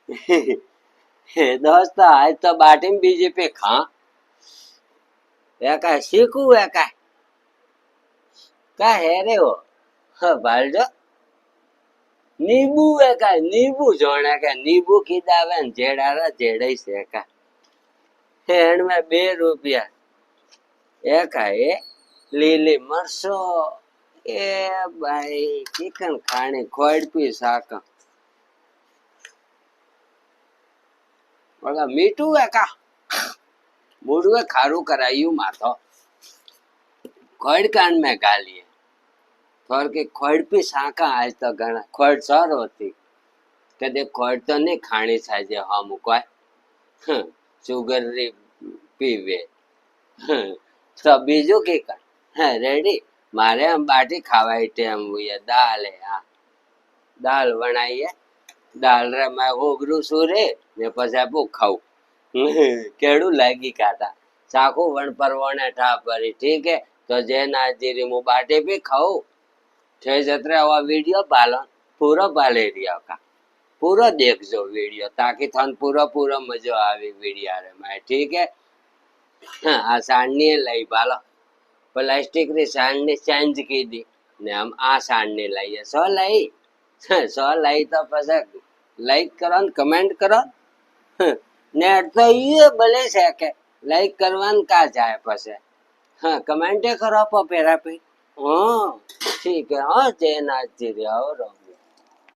दोस्त आज तो बाटी में बीजेपी खा एका सीखू एका का है रे वो बालजो नींबू एका नींबू जोड़े का नींबू की दावे जेड़ा जेड़े से का हेण में 2 रुपया एका ए લીલી મરસો એ ભાઈ ચિકન ખાણી ખોડ પી શાક મીઠું એકા મૂળવે ખારું કરાયું માથો ખોડ કાન में गालिए थोड़ के खोड़ पी शाका आज तो घना खोड़ सर होती कदे खोड़ तो नहीं खानी चाहिए हम को शुगर री पीवे तो बीजू की कर रेडी मारे हम बाटी खावाई टेम हुई दाल है हाँ दाल बनाइए दाल रे मैं ओगरू सूरे ने पछे आपू खाऊ केड़ू लागी खाता चाकू वण पर वणे ठा परी ठीक है तो जे ना जीरी मु बाटी भी खाऊ छे जत्रे आवा वीडियो पालो पूरा पाले रिया का पूरा देखजो वीडियो ताकि थन पूरा मजो आवे वीडियो रे मैं ठीक है आ साणनी लई पालो प्लास्टिक री साणनी चेंज की दी ने हम आ साणनी लईए सो लई तो पछे लाइक करो ने कमेंट करो नेट तो ये भले से के लाइक करवान का जाए पछे हाँ कमेंटे करो पेरा पे हाँ ठीक है हाँ जय नाथ जी रे और